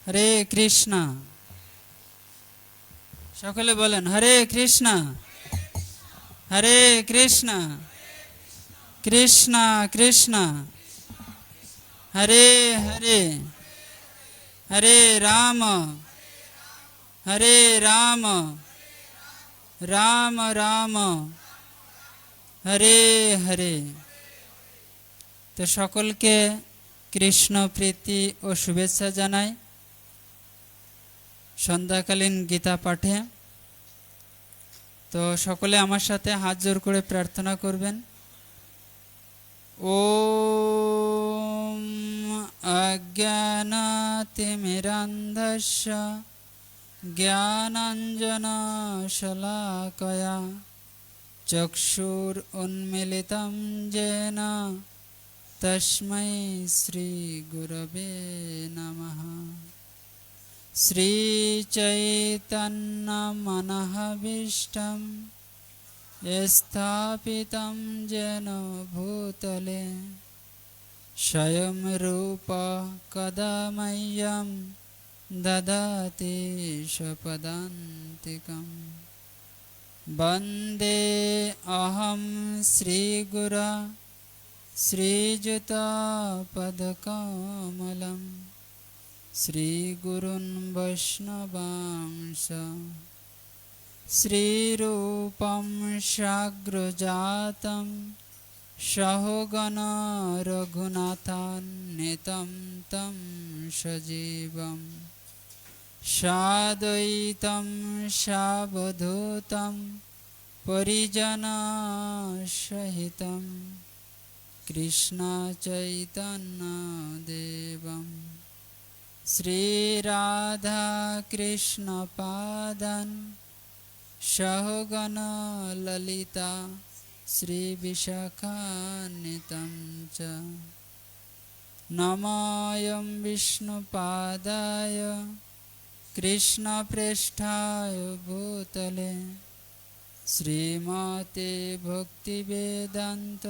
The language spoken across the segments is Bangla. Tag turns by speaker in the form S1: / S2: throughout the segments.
S1: হরে কৃষ্ণ। সকলে বলেন হরে কৃষ্ণ হরে কৃষ্ণ কৃষ্ণ কৃষ্ণ হরে হরে হরে রাম হরে রাম রাম রাম হরে হরে। তো সকলকে কৃষ্ণ প্রীতি ও শুভেচ্ছা জানাই সন্ধ্যাকালীন গীতা পাঠে। তো সকলে আমার সাথে হাত জোর করে প্রার্থনা করবেন। ওম অজ্ঞানাতিমিরান্ধস্য জ্ঞানাঞ্জনশলাকয়া চক্ষুরুন্মিলিतं येन তস্मै শ্রীগুরবে নমঃ। শ্রীচৈতন্যমনঃভীষ্টং স্থাপিतं येन भूतले स्वयं रूप कदा मह्यं ददाति स्वपदान्तिकं। वन्दे अहं श्रीगुरा श्रीयुतापदकमलं श्रीगुरुन् वैष्णवांश श्रीरूपं साग्रजातं सहोगण रघुनाथान्वितं तं सजीवं साद्वैतं सावधूतं परिजनसहितं कृष्णचैतन्यदेवं श्रीराधाकृष्णपादान् सहोगण ललिता श्रीविशाखान्वितं च। नमोऽयं विष्णुपादाय कृष्णप्रेष्ठाय भूतले श्रीमते भक्तिवेदान्त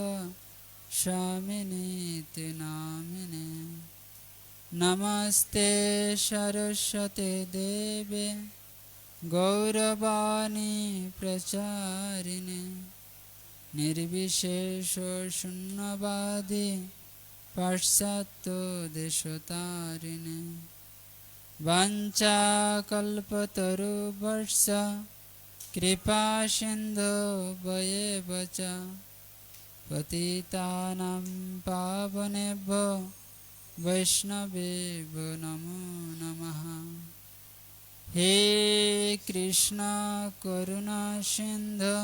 S1: स्वामिनीति नामिने। नमस्ते सरस्वते देवे गौरवाणी प्रचारिणे निर्विशेष शून्यवादी पाश्चात्यदेशतारिणे। वाञ्छाकल्पतरुभ्यश्च कृपासिन्धुभ्येव च पतितानां पावनेभ्यो वैष्णवेभ्यो नमो नमः। हे कृष्ण करुणा सिन्धु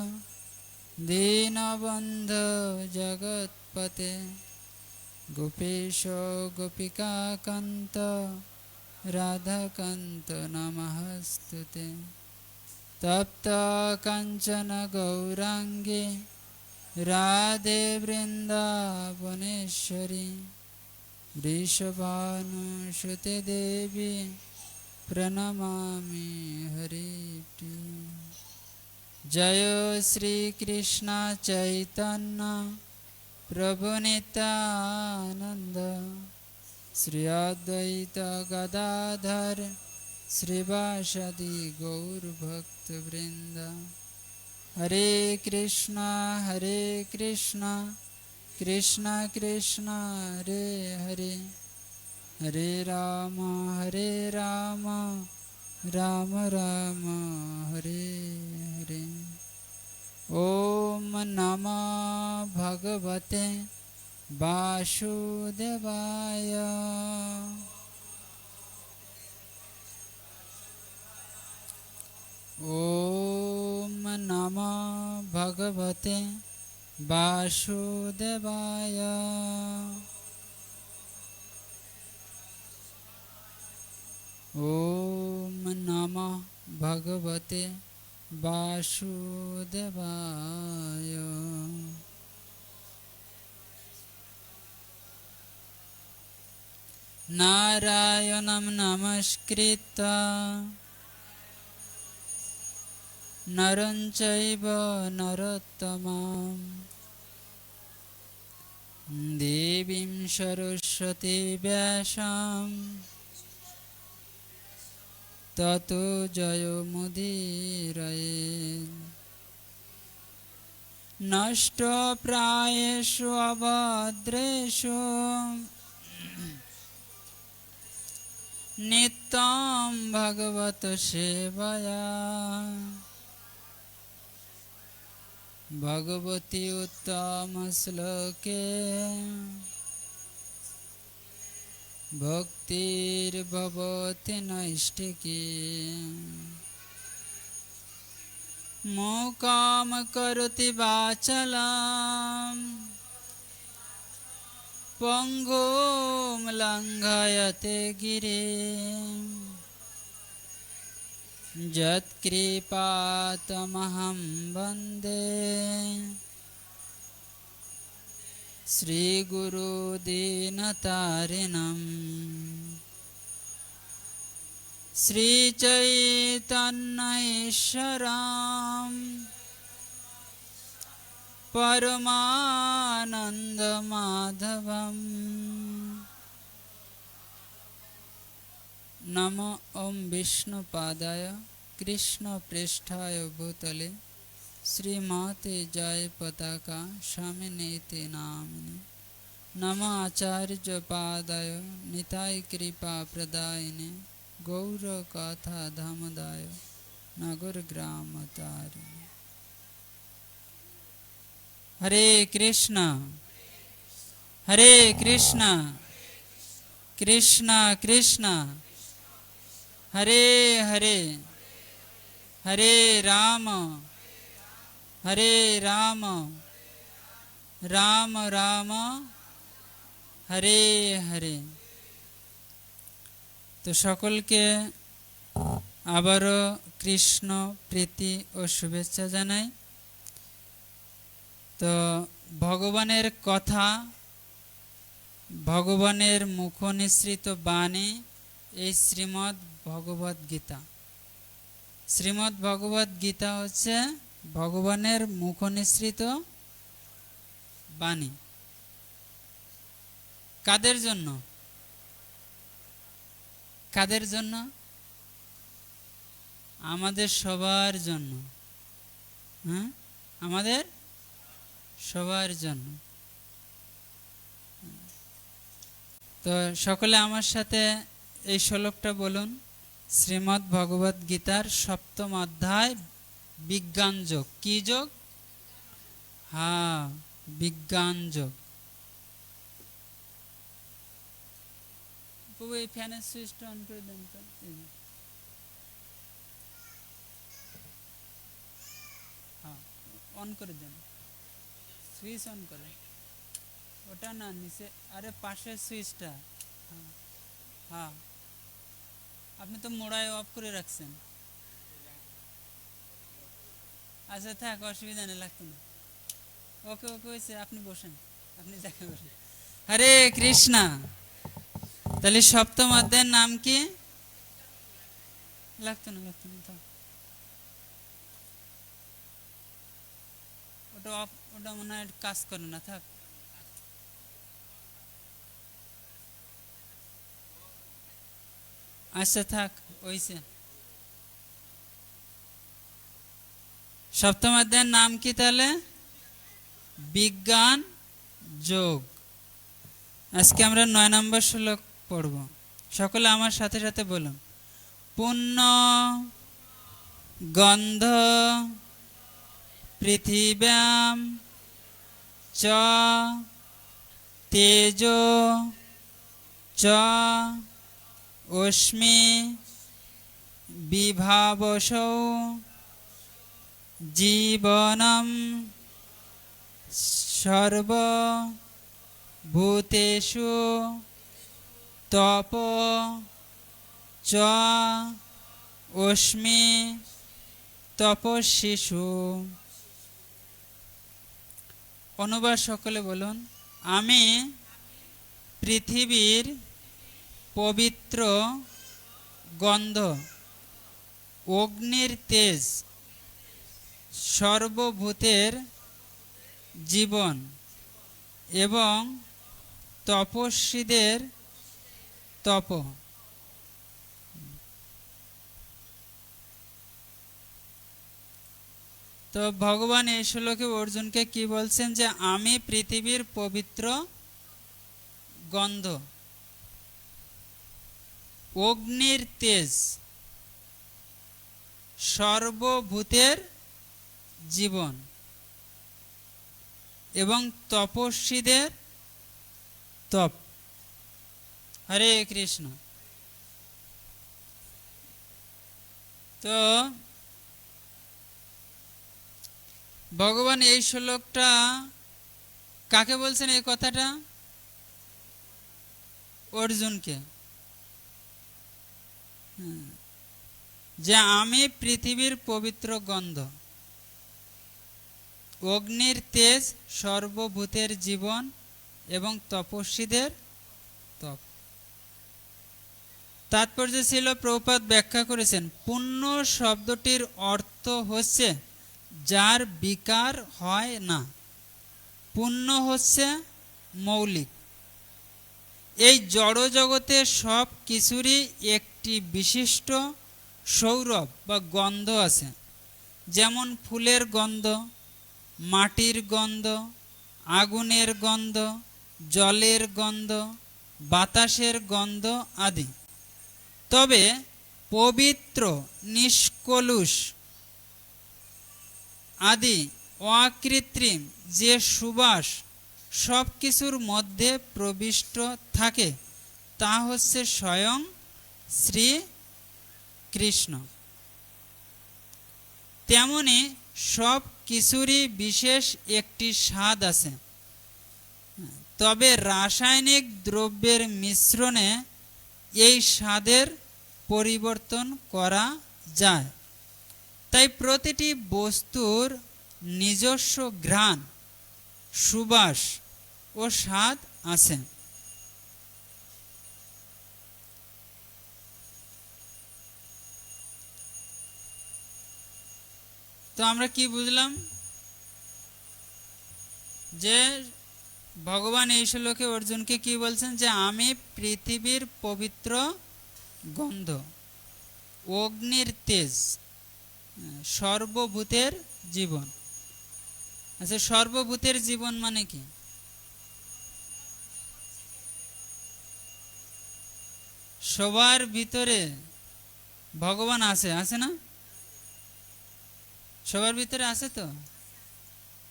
S1: दीनबन्धु जगत्पते गोपेश गोपिकान्त राधाकान्त नमस्तुते। तप्त काञ्चन गौराङ्गी राधे वृन्दावनेश्वरी वृषभानुसुते देवी प्रणमामि हरिप्रिये। जय श्री कृष्ण चैतन्य प्रभु नित्यानंद श्री अद्वैत गदाधर श्रीवासदि गौर भक्त वृंद। हरे कृष्ण कृष्ण कृष्ण हरे हरे हरे राम राम राम हरे हरे। ओम नमो भगवते वासुदेवाय। ओम नमो भगवते वासुदेवाय। ओम नमः भगवते वासुदेवाय। नारायणं नमस्कृत्य नरं चैव नरोत्तमं देवीं सरस्वती व्यासं ততো জয়মুদীরয়েৎ। নষ্টপ্রায়েষু অভদ্রেষু নিত্যং ভগবত সেবয়া ভগবতি উত্তম শ্লোকে ভক্তির্ভবতি নৈষ্ঠিকী। মুখং করোতি বাচালং পঙ্গুং লঙ্ঘয়তে গিরিম যৎকৃপাতমহং বন্দে শ্রীগুরুদীনতারিণং। শ্রীচৈতন্য ঈশ্বরং পরমানন্দ মাধবম। নমো ওম বিষ্ণুপাদায় কৃষ্ণ পৃষ্ঠায় ভূতলে শ্রীমতে জয় পতাকা স্বামিনেতি নামিনে। নমো আচার্য পাদায় নিতাই কৃপা প্রদায়িনে গৌর কথা ধামদায় নগর গ্রাম তারিণে। হরে কৃষ্ণ হরে কৃষ্ণ কৃষ্ণ কৃষ্ণ হরে হরে হরে রাম হরে রাম রাম রাম হরে হরে। তো সকলকে আবারও কৃষ্ণ প্রীতি ও শুভেচ্ছা জানাই। তো ভগবানের কথা, ভগবানের মুখনিসৃত বাণী এই শ্রীমদ্ ভগবদ গীতা। শ্রীমদ্ ভগবদ গীতা হচ্ছে ভগবানের মুখনিসৃত বাণী। কাদের জন্য? কাদের জন্য? আমাদের সবার জন্য। হ্যাঁ, আমাদের সবার জন্য। তো সকলে আমার সাথে এই শ্লোকটা বলুন। শ্রীমদ্ ভগবদ গীতার সপ্তম অধ্যায় বিজ্ঞান যোগ। কি যোগ? হ্যাঁ, বিজ্ঞান যোগ। এই ফ্যানের সুইচটা অন করে দেন তো। হ্যাঁ, অন করে দেন, সুইচ অন করে। ওটা না, নিচে, আরে পাশের সুইচটা। হ্যাঁ হ্যাঁ, আপনি তো মোড়ায় অফ করে রাখছেন। আচ্ছা থাক, অসুবিধা নেই, লাগতো না। ওকে ওকে হয়েছে, আপনি বসেন, আপনি যাকে বসেন। হরে কৃষ্ণ। তাহলে সপ্তম অধ্যায়ের নাম কি? লাগতো না লাগতো না, থাক। ওটা অফ, ওটা মনে হয় কাজ করে না, থাক। আচ্ছা থাক, ওইছে। সপ্তম অধ্যায়ের নাম কি তাহলে? বিজ্ঞান যোগ। আজকে আমরা 9 নম্বর শ্লোক পড়ব। সকলে আমার সাথে সাথে বলুন। পুণ্য গন্ধ পৃথিব্যাম চ তেজো চ অস্মি বিভাবসৌ জীবনম সর্বভূতেষু তপ চ অস্মি তপস্বিষু। অনুবাদ সকলে বলুন। আমি পৃথিবীর পবিত্র গন্ধ, অগ্নির তেজ, সর্বভূতের জীবন এবং তপস্বীদের তপ। তো ভগবান এই শ্লোকে অর্জুনকে কি বলছেন, যে আমি পৃথিবীর পবিত্র গন্ধ, অগ্নির তেজ, সর্বভূতের জীবন এবং তপস্বীদের তপ। হরে কৃষ্ণ। তো ভগবান এই শ্লোকটা কাকে বলছেন এই কথাটা? অর্জুনকে। যে আমি পৃথিবীর পবিত্র গন্ধ, অগ্নির তেজ, সর্বভূতের জীবন এবং তপস্বীদের তপ। তাৎপর্য ছিল, প্রভুপাদ ব্যাখ্যা করেছেন, পুণ্য শব্দটির অর্থ হচ্ছে যার বিকার হয় না। পুণ্য হচ্ছে মৌলিক। এই জড় জগতে সব কিছুরই একটি বিশিষ্ট সৌরভ বা গন্ধ আছে। যেমন ফুলের গন্ধ, মাটির গন্ধ, আগুনের গন্ধ, জলের গন্ধ, বাতাসের গন্ধ আদি। তবে পবিত্র, নিষ্কলুষ আদি অকৃত্রিম যে সুবাস সব কিছুর মধ্যে প্রবিষ্ট থাকে, তা হচ্ছে স্বয়ং শ্রী কৃষ্ণ। তেমনি সব কিছুরই বিশেষ একটি স্বাদ আছে, তবে রাসায়নিক দ্রব্যের মিশ্রণে এই স্বাদের পরিবর্তন করা যায়। তাই প্রতিটি বস্তুর নিজস্ব ঘ্রাণ, সুবাস ও স্বাদ আছে। তো আমরা কি বুঝলাম? যে ভগবান এই শ্লোকে অর্জুনকে কি বলছেন, যে আমি পৃথিবীর পবিত্র গন্ধ, অগ্নির তেজ, সর্বভূতের জীবন। আচ্ছা, সর্বভূতের জীবন মানে কি? সবার ভিতরে ভগবান আছে, আছে না? সবার ভিতরে আছে তো?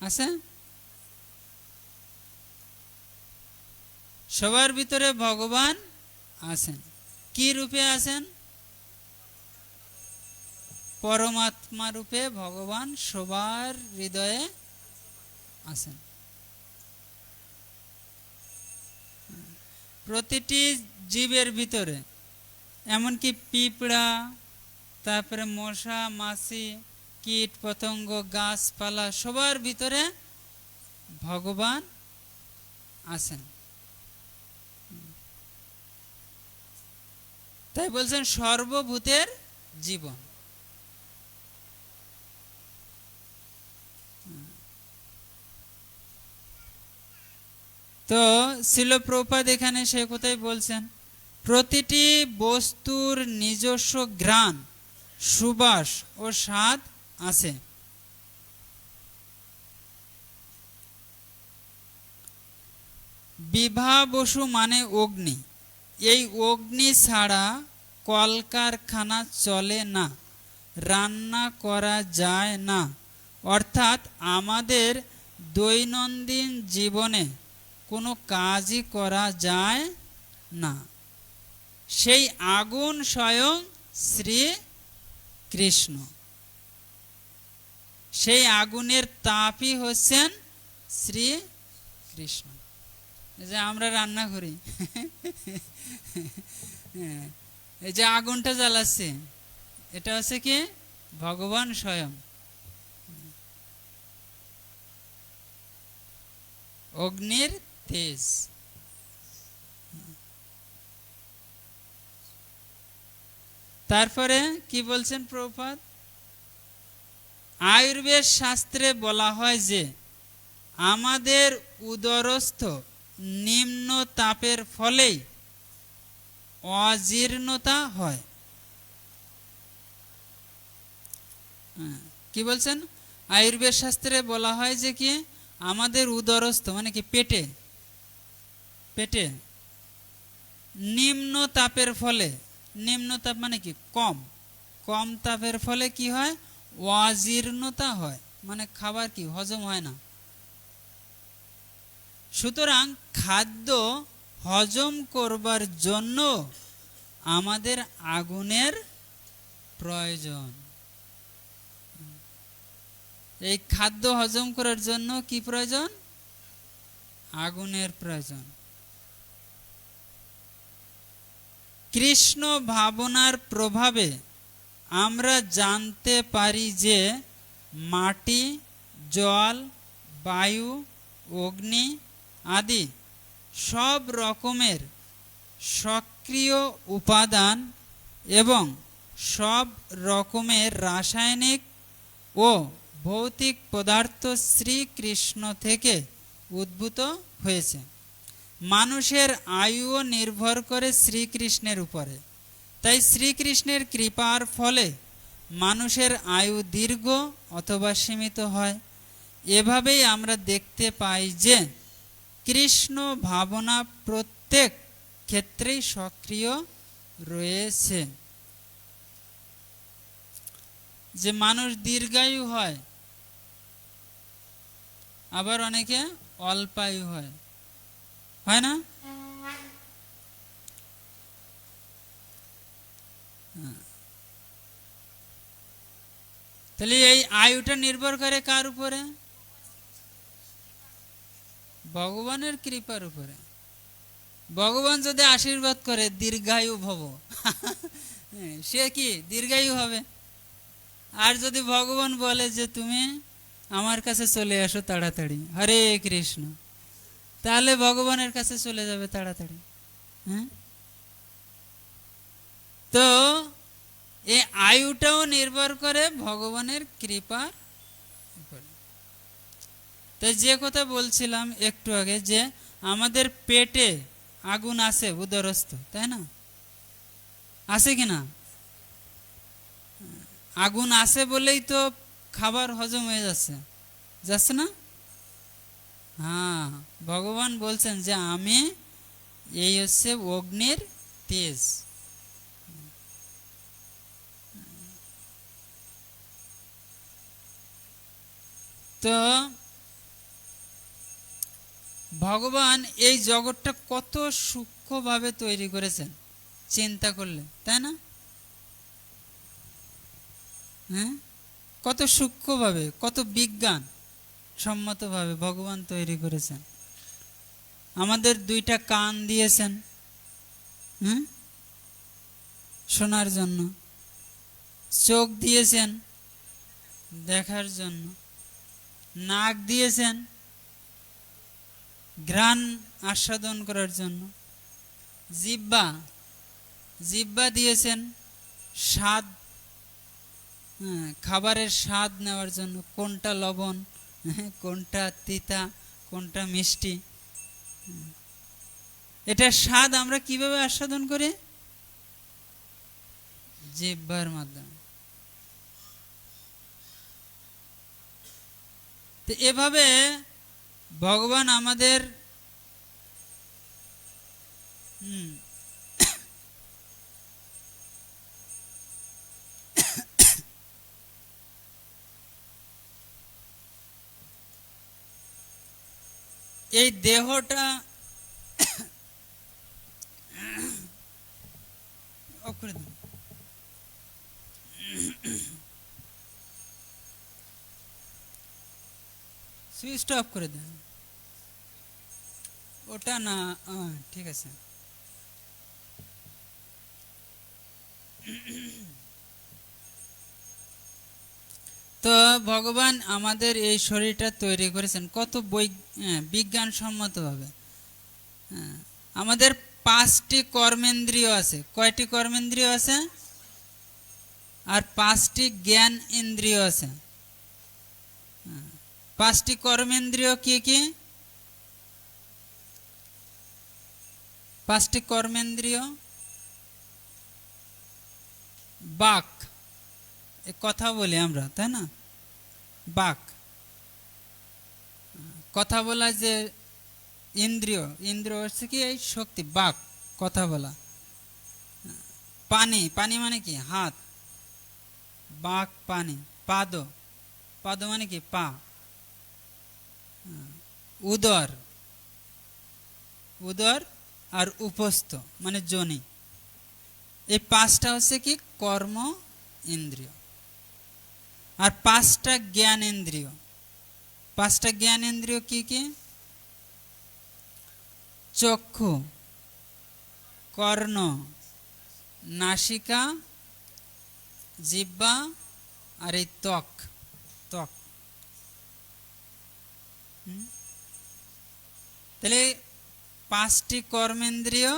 S1: আছে? সবার ভিতরে ভগবান আছেন। কি রূপে আছেন? পরমাত্মা রূপে ভগবান সবার হৃদয়ে আছেন। প্রতিটি জীবের ভিতরে, এমনকি পিঁপড়া, তারপরে মশা মাছি, কীট পতঙ্গ, গাছপালা, সবার ভিতরে ভগবান আছেন। তাই বলছেন সর্বভূতের জীবন। তো শিল প্রভুপাদ এখানে সে কথাই বলছেন, প্রতিটি বস্তুর নিজস্ব ঘ্রাণ, সুবাস ও স্বাদ আছে। বিভা বসু মানে অগ্নি। এই অগ্নি ছাড়া কলকারখানা চলে না, রান্না করা যায় না। অর্থাৎ আমাদের দৈনন্দিন জীবনে কোনো কাজই করা যায় না। সেই আগুন স্বয়ং শ্রী কৃষ্ণ। সেই আগুনের তাপই হচ্ছেন শ্রী কৃষ্ণ। যে আমরা রান্না করি, এই যে আগুনটা জ্বালাচ্ছে, এটা হচ্ছে কি? ভগবান স্বয়ং। অগ্নির তেজ। তারপরে কি বলছেন প্রভুপাদ? আয়ুর্বেদ শাস্ত্রে বলা হয় যে আমাদের উদরস্থ নিম্ন তাপের ফলেই অজীর্ণতা হয়। কি বলছেন? আয়ুর্বেদ শাস্ত্রে বলা হয় যে কি আমাদের উদরস্থ মানে কি পেটে পেটে নিম্ন তাপের ফলে, নিম্ন তাপ মানে কি কম, কম তাপের ফলে কি হয় অজীর্ণতা হয়, মানে খাবার কি হজম হয় না। সুতরাং খাদ্য হজম করবার জন্য আমাদের আগুনের প্রয়োজন। এই খাদ্য হজম করার জন্য কি প্রয়োজন? আগুনের প্রয়োজন। কৃষ্ণ ভাবনার প্রভাবে আমরা জানতে পারি যে মাটি, জল, বায়ু, অগ্নি আদি সব রকমের সক্রিয় উপাদান এবং সব রকমের রাসায়নিক ও ভৌতিক পদার্থ শ্রীকৃষ্ণ থেকে উদ্ভূত হয়েছে। মানুষের আয়ুও নির্ভর করে শ্রীকৃষ্ণের উপরে। তাই শ্রীকৃষ্ণের কৃপার ফলে মানুষের আয়ু দীর্ঘ অথবা সীমিত হয়। এভাবেই আমরা দেখতে পাই যে কৃষ্ণ ভাবনা প্রত্যেক ক্ষেত্রেই সক্রিয় রয়েছে। যে মানুষ দীর্ঘায়ু হয়, আবার অনেকে অল্পায়ু হয়, হয় না? তাহলে এই আয়ুটা নির্ভর করে কার উপরে? ভগবানের কৃপার উপরে। ভগবান যদি আশীর্বাদ করে দীর্ঘায়ু ভব, সে কি দীর্ঘায়ু হবে। আর যদি ভগবান বলে যে তুমি আমার কাছে চলে আসো তাড়াতাড়ি, হরে কৃষ্ণ, তাহলে ভগবানের কাছে চলে যাবে তাড়াতাড়ি। হ্যাঁ, তো এই আয়ুটাও নির্ভর করে ভগবানের কৃপার উপরে। তো যে কথা বলছিলাম একটু আগে যে আমাদের পেটে আগুন আছে উদরস্থ, তাই না? আছে কিনা? আগুন আছে বলেই তো খাবার হজম হয়ে যাচ্ছে, যাচ্ছে না? হ্যাঁ, ভগবান বলছেন যে আমি এই হচ্ছে অগ্নির তেজ। তো ভগবান এই জগৎটা কত সূক্ষ্মভাবে তৈরি করেছেন চিন্তা করলে, তাই না? হ্যাঁ, কত সূক্ষ্মভাবে, কত বিজ্ঞান সম্মতভাবে ভগবান তৈরি করেছেন। আমাদের দুইটা কান দিয়েছেন, হ্যাঁ, শোনার জন্য, চোখ দিয়েছেন দেখার জন্য, নাক দিয়েছেন ঘ্রাণ আস্বাদন করার জন্য, জিহ্বা জিহ্বা দিয়েছেন স্বাদ, খাবারের স্বাদ নেওয়ার জন্য, কোনটা লবণ, কোনটা তিতা, কোনটা মিষ্টি, এটা স্বাদ আমরা কিভাবে আস্বাদন করি? জিহ্বার মাধ্যমে। তো এভাবে ভগবান আমাদের এই দেহটা সুইচটা অফ করে দেন, ওটা না, ঠিক আছে। তো ভগবান আমাদের এই শরীরটা তৈরি করেছেন কত বিজ্ঞানসম্মতভাবে। আমাদের 5টি কর্মেন্দ্রিয় আছে। কয়টি কর্মেন্দ্রিয় আছে? আর 5টি জ্ঞান ইন্দ্রিয় আছে। 5টি কর্মেন্দ্রিয় কি কি? 5টি কর্মেন্দ্রিয়, বাক, কথা বলি আমরা, তাই না? বাক, কথা বলা যে ইন্দ্রিয়, ইন্দ্রিয় হচ্ছে কি এই শক্তি, বাক কথা বলা। পানি, পানি মানে কি হাত, বাক পানি। পাদ, পাদ মানে কি পা। উদর, উদর আর উপস্থ মানে যোনি। এই পাঁচটা হচ্ছে কি কর্ম ইন্দ্রিয়। আর পাঁচটা জ্ঞান ইন্দ্রিয়। পাঁচটা জ্ঞান ইন্দ্রিয় কি কি? চক্ষু, কর্ণ, নাসিকা, জিহ্বা আর এই ত্বক। ত্বক তাহলে পাঁচটি কর্মেন্দ্রিয়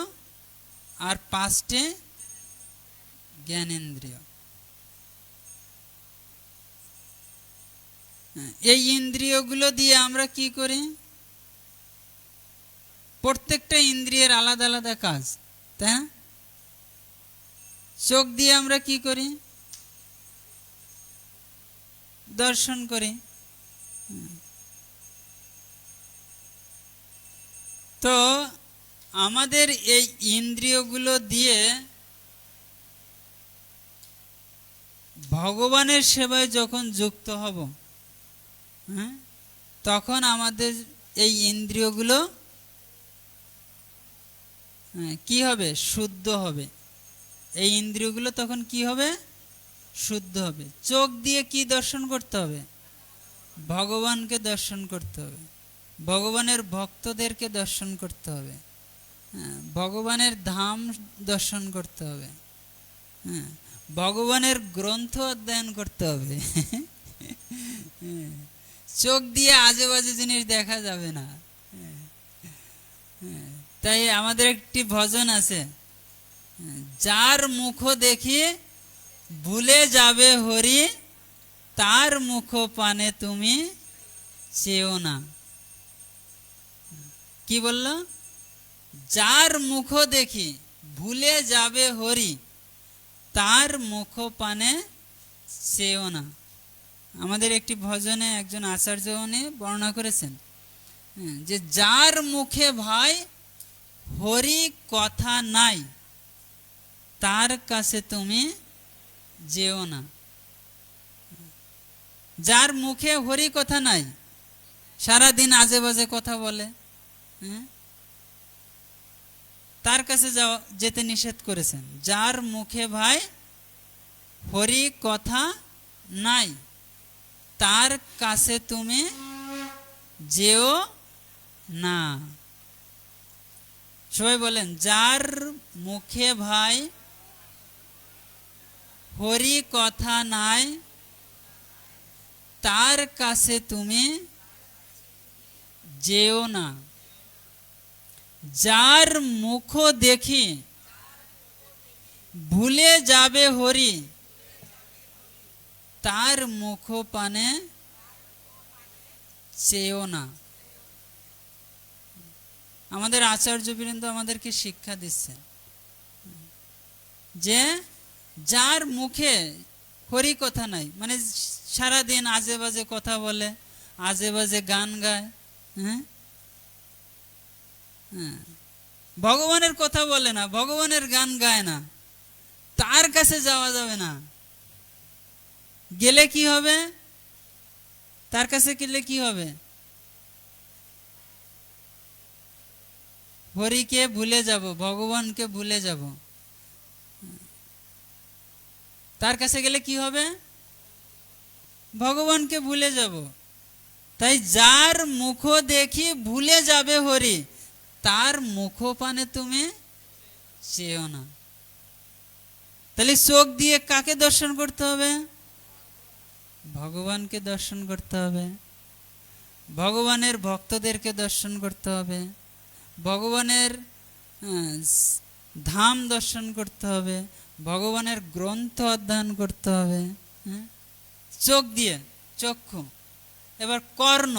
S1: আর পাঁচটি জ্ঞানেন্দ্রিয়। এই ইন্দ্রিয়গুলো দিয়ে আমরা কি করি? প্রত্যেকটা ইন্দ্রিয়ের আলাদা আলাদা কাজ, তাই না? চোখ দিয়ে আমরা কি করি? দর্শন করি। তো আমাদের এই ইন্দ্রিয়গুলো দিয়ে ভগবানের সেবায় যখন যুক্ত হব, তখন আমাদের এই ইন্দ্রিয়গুলো কি হবে? শুদ্ধ হবে। এই ইন্দ্রিয়গুলো তখন কি হবে? শুদ্ধ হবে। চোখ দিয়ে কি দর্শন করতে হবে? ভগবানকে দর্শন করতে হবে, ভগবানের ভক্তদেরকে দর্শন করতে হবে, ভগবানের ধাম দর্শন করতে হবে, ভগবানের গ্রন্থ অধ্যয়ন করতে হবে। চোখ দিয়ে আজে বাজে জিনিস দেখা যাবে না। তাই আমাদের একটি ভজন আছে, যার মুখ দেখি ভুলে যাবে হরি, তার মুখ পানে তুমি চেও না। কি বলল? যার মুখ দেখি ভুলে যাবে হরি, তার মুখ পানে চেও না। আমাদের একটি ভজনে একজন আচার্য উনি বর্ণনা করেছেন যে যার মুখে ভাই হরি কথা নাই, তার কাছে তুমি যেও না। যার মুখে হরি কথা নাই, সারাদিন আজে বাজে কথা বলে, তার কাছে যেতে নিষেধ করেছেন। যার মুখে ভাই হরি কথা নাই, তার কাছে তুমি যেও না। সবাই বলেন, যার মুখে ভাই হরি কথা নাই, তার কাছে তুমি যেও না। যার মুখ দেখি ভুলে যাবে হরি, তার মুখ পানে চেও না। আমাদের আচার্যবৃন্দ আমাদেরকে শিক্ষা দিচ্ছেন যে যার মুখে হরি কথা নাই, মানে সারাদিন আজে বাজে কথা বলে, আজে বাজে গান গায়, ভগবানের কথা বলে না, ভগবানের গান গায় না, তার কাছে যাওয়া যাবে না। গেলে কি হবে? তার কাছে গেলে কি হবে? হরিকে ভুলে যাব, ভগবানকে ভুলে যাব। তার কাছে গেলে কি হবে? ভগবানকে ভুলে যাব। তাই যার মুখ দেখি ভুলে যাবে হরি, তার মুখ পানে তুমি চেও না। তাহলে চোখ দিয়ে কাকে দর্শন করতে হবে? ভগবানকে দর্শন করতে হবে, ভগবানের ভক্তদেরকে দর্শন করতে হবে, ভগবানের ধাম দর্শন করতে হবে, ভগবানের গ্রন্থ অধ্যয়ন করতে হবে। চোখ দিয়ে, চক্ষু। এবার কর্ণ,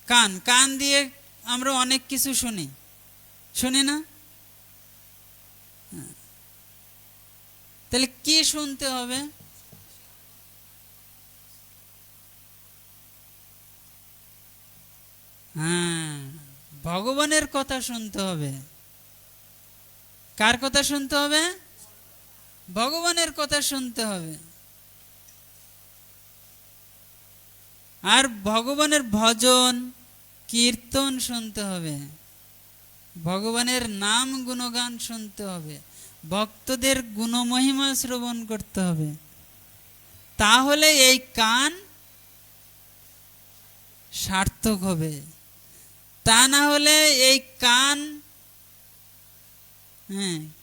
S1: কান, কান দিয়ে আমরা অনেক কিছু শুনি, শুনি না? তাহলে কি শুনতে হবে? হ্যাঁ, ভগবানের কথা শুনতে হবে। কার কথা শুনতে হবে? ভগবানের কথা শুনতে হবে। আর ভগবানের ভজন কীর্তন শুনতে হবে, ভগবানের নাম গুণগান শুনতে হবে, ভক্তদের গুণমহিমা শ্রবণ করতে হবে। তাহলে এই কান সার্থক হবে। তা না হলে এই কান,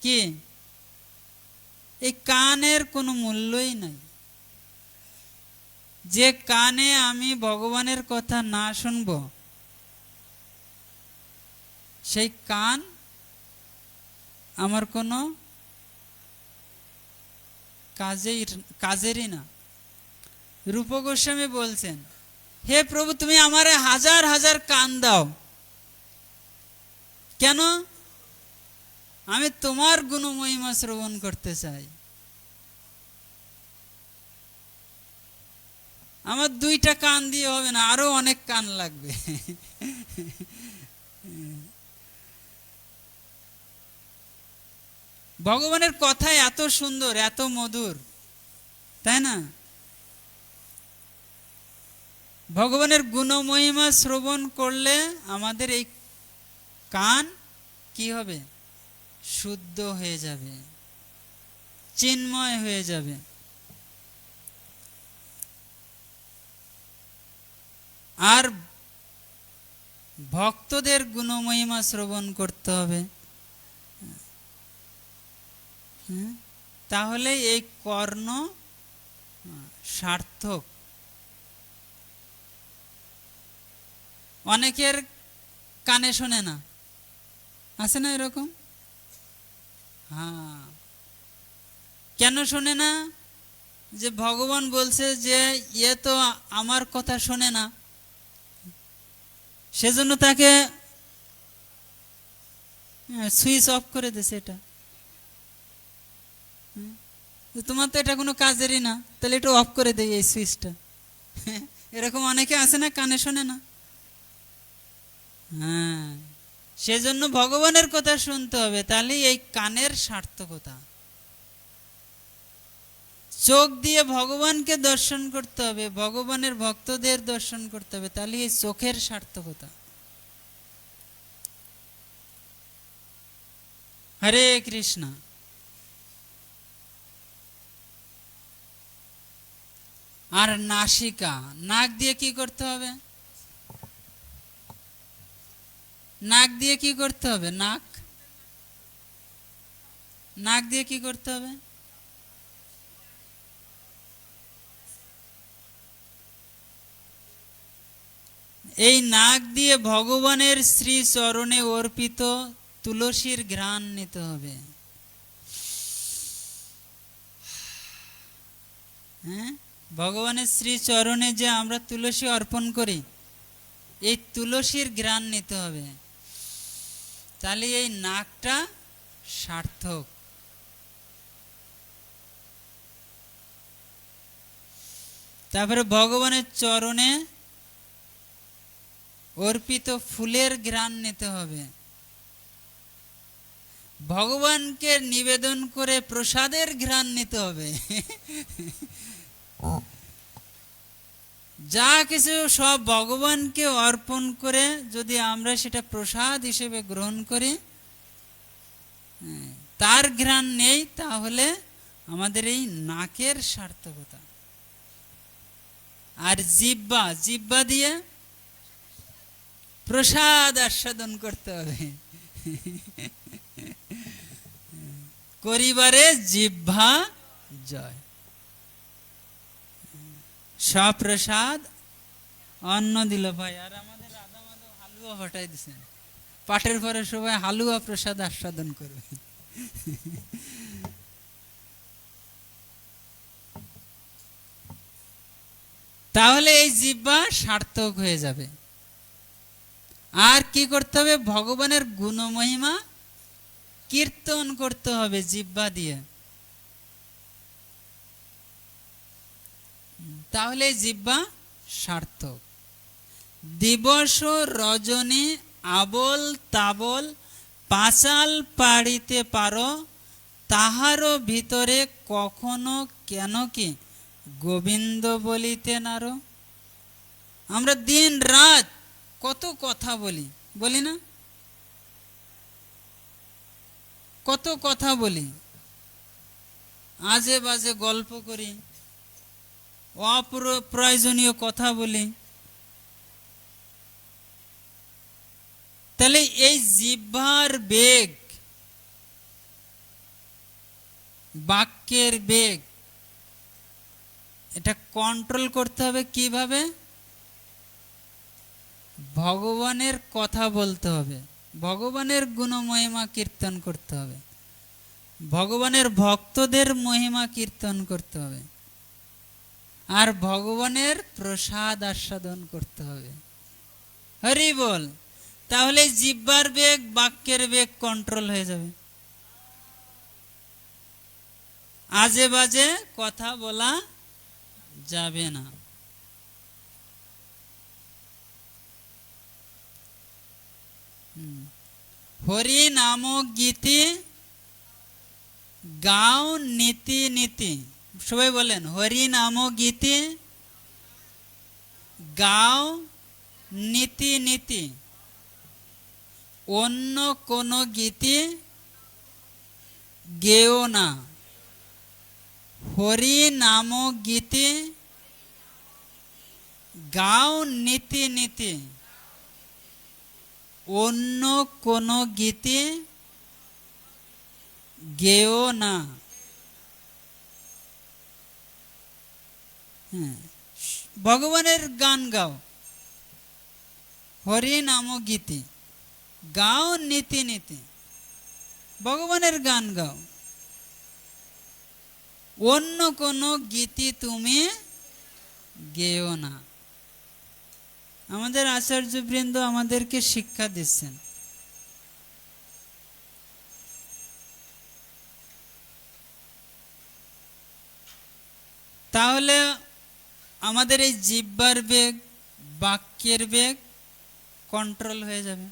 S1: কি, এই কানের কোনো মূল্যই নাই। যে কানে আমি ভগবানের কথা না শুনব, সেই কান আমার কোনো কাজেরই না। রূপ গোস্বামী বলছেন, হে প্রভু, তুমি আমারে হাজার হাজার কান দাও, কেন? আমি তোমার গুণমহিমা শ্রবণ করতে চাই। আমার দুইটা কান দিয়ে হবে না, আরো অনেক কান লাগবে। ভগবানের কথা এত সুন্দর, এত মধুর, তাই না? ভগবানের গুণমহিমা শ্রবণ করলে আমাদের এই কান কি হবে? শুদ্ধ হয়ে যাবে, চিন্ময় হয়ে যাবে। আর ভক্তদের গুণমহিমা শ্রবণ করতে হবে। তাহলে এই কর্ণ সার্থক। অনেকের কানে শোনে না, আছে না এরকম? হ্যাঁ, কেন শোনে না? যে ভগবান বলছে যে এ তো আমার কথা শোনে না, সেজন্য তাকে সুইচ অফ করে দিয়েছে। এটা তোমার তো এটা কোনো কাজেরই না, তাহলে এটা অফ করে দেয় এই সুইচটা। এরকম অনেকে আছে না, কানে শোনে না। হ্যাঁ, সেজন্য ভগবানের কথা শুনতে হবে, তাহলে এই কানের সার্থকতা। চোখ দিয়ে ভগবানকে দর্শন করতে হবে, ভগবানের ভক্তদের দর্শন করতে হবে, তাহলে এই চোখের সার্থকতা। হরে কৃষ্ণ। আর নাসিকা, নাক দিয়ে কি করতে হবে? নাক দিয়ে কি করতে হবে? নাক দিয়ে কি করতে হবে? এই নাক দিয়ে ভগবানের শ্রী চরণে অর্পিত তুলসীর ঘ্রাণ নিতে হবে। হ্যাঁ, ভগবানের শ্রী চরণে যে আমরা তুলসী অর্পণ করি, এই তুলসীর ঘ্রাণ নিতে হবে, তাহলে এই নাকটা সার্থক। তারপরে ভগবানের চরণে অর্পিত ফুলের ঘ্রাণ নিতে হবে, ভগবানকে নিবেদন করে প্রসাদের ঘ্রাণ নিতে হবে। যা কিছু সব ভগবানকে অর্পণ করে যদি আমরা সেটা প্রসাদ হিসেবে গ্রহণ করি, তার ঘ্রাণ নেই, তাহলে আমাদের এই নাকের সার্থকতা। আর জিহ্বা দিয়ে প্রসাদ আস্বাদন করতে হবে। করিবারে জিহ্বা জয়, সপ্রসাদ অন্ন দিল ভাই। আর আমাদের রাধা মাধব হালুয়া ফাটাই দিচ্ছেন, পাঠের পরে সবাই হালুয়া প্রসাদ আস্বাদন করবে। তাহলে এই জিহ্বা সার্থক হয়ে যাবে। আর কি করতে হবে? ভগবানের গুণমহিমা কীর্তন করতে হবে জিহ্বা দিয়ে, তাহলে জিহ্বা সার্থক। দিবস রজনী আবল তাবল পাঁচাল পাড়িতে পারো, তাহারও ভিতরে কখনো কেন কি গোবিন্দ বলিতে নারো। আমরা দিন রাত কত কথা বলি, বলি না? কত কথা বলি, আজে বাজে গল্প করি, অপ্রয়োজনীয় কথা বলি। তাহলে এই জিহ্বার বেগ, বাক্যের বেগ, এটা কন্ট্রোল করতে হবে কিভাবে? ভগবানের কথা বলতে হবে, ভগবানের গুণমহিমা কীর্তন করতে হবে, ভগবানের ভক্তদের মহিমা কীর্তন করতে হবে, আর ভগবানের প্রসাদ আস্বাদন করতে হবে। হরি বল। তাহলে জিহ্বার বেগ, বাক্যের বেগ কন্ট্রোল হয়ে যাবে। আজে বাজে কথা বলা যাবে না। হরি নামক গীতি গাও নীতি নীতি। সবাই বলেন, হরি নামক গীতি গাও নীতি নীতি, অন্য কোন গীতি গেও না। হরি নামক গীতি গাও নীতি নীতি, অন্য কোন গীতি গেও না। ভগবানের গান গাও, হরি নামক গীতি গাও নীতি নীতি, ভগবানের গান গাও, অন্য কোন গীতি তুমি গেও না। আমাদের আচার্যবৃন্দ আমাদেরকে শিক্ষা দিচ্ছেন। তাহলে আমাদের এই জিহ্বার বেগ, বাক্যের বেগ কন্ট্রোল হয়ে যাবে।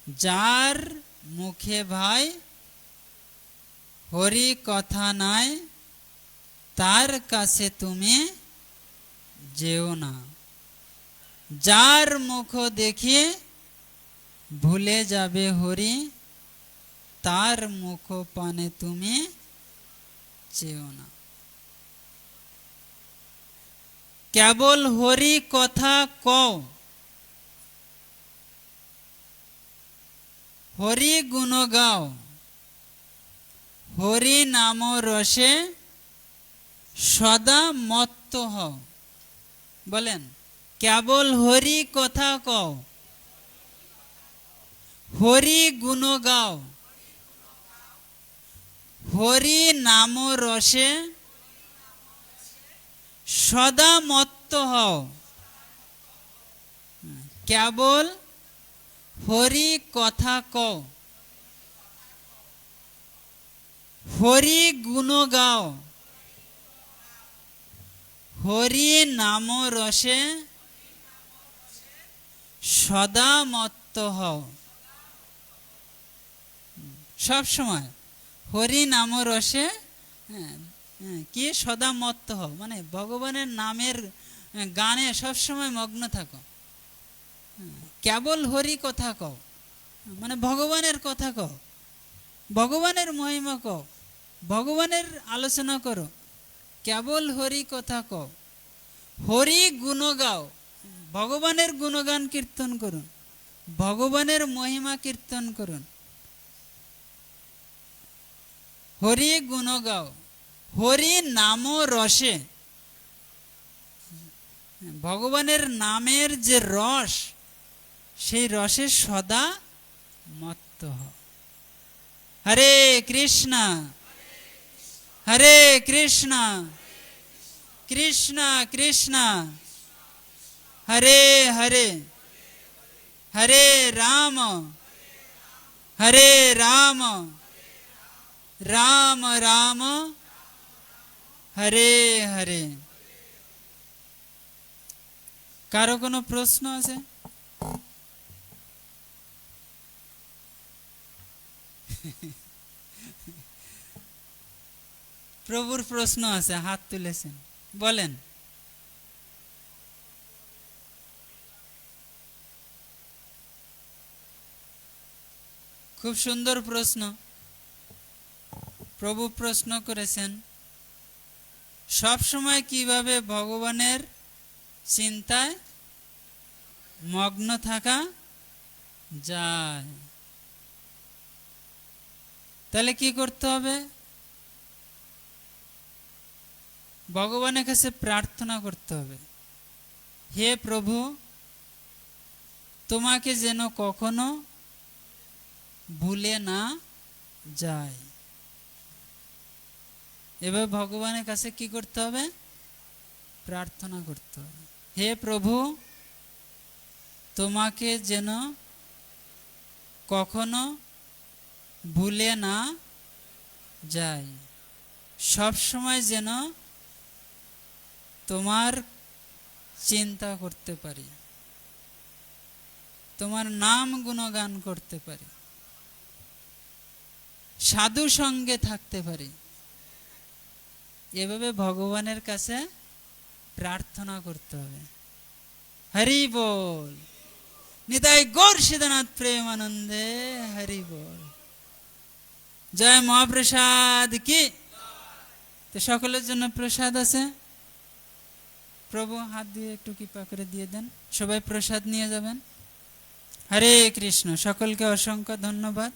S1: যার মুখে ভাই হরি কথা নাই, তার কাছে তুমি যেও না। যার মুখ দেখে ভুলে যাবে হরি, তার মুখ পানে তুমি চেও না। কেবল হরি কথা কও, হরি গুণ গাও, হরি নাম রসে সদা মত্ত হও। বলেন, কেবল হরি কথা কও, হরি গুণ গাও, হরি নাম রসে সদা মত্ত হও। কেবল হরি কথা কও, হরি গুণ গাও, হরি নাম রসে সদা মত্ত হও। সব সময় হরি নাম রসে কি সদা মত্ত হও, মানে ভগবানের নামের গানে সবসময় মগ্ন থাকো। কেবল হরি কথা কও, মানে ভগবানের কথা কও, ভগবানের মহিমা কও, ভগবানের আলোচনা করো। কেবল হরি কথা কও, হরি গুণ গাও, ভগবানের গুণগান কীর্তন করুন, ভগবানের মহিমা কীর্তন করুন। হরি গুণ গাও, হরি নাম রসে, ভগবানের নামের যে রস, সেই রসে সদা মত্ত হও। হরে কৃষ্ণ হরে কৃষ্ণ কৃষ্ণ কৃষ্ণ হরে হরে, হরে রাম রাম রাম হরে হরে। কারো কোনো প্রশ্ন আছে? প্রভুর প্রশ্ন আছে, হাত তুলেছেন, বলেন। খুব সুন্দর প্রশ্ন। প্রভু প্রশ্ন করেছেন, সব সময় কিভাবে ভগবানের চিন্তায় মগ্ন থাকা যায়? তাহলে কি করতে হবে? ভগবানের কাছে প্রার্থনা করতে হবে, হে প্রভু, তোমাকে যেন কখনো ভুলে না যায়। এবার ভগবানের কাছে কি করতে হবে? প্রার্থনা করতে হবে, হে প্রভু, তোমাকে যেন কখনো ভুলে না যায়, সব সময় যেন তোমার চিন্তা করতে পারি, তোমার নাম গুণগান করতে পারি, সাধু সঙ্গে থাকতে পারি। এভাবে ভগবানের কাছে প্রার্থনা করতে হবে। হরি বল। নিতাই গৌর সিদ্ধনাথ প্রেমানন্দে হরি বল। জয় মহাপ্রসাদ কি। তো সকলের জন্য প্রসাদ আছে। প্রভু হাত দিয়ে একটু কৃপা করে দিয়ে দেন, সবাই প্রসাদ নিয়ে যাবেন। হরে কৃষ্ণ। সকলকে অসংখ্য ধন্যবাদ।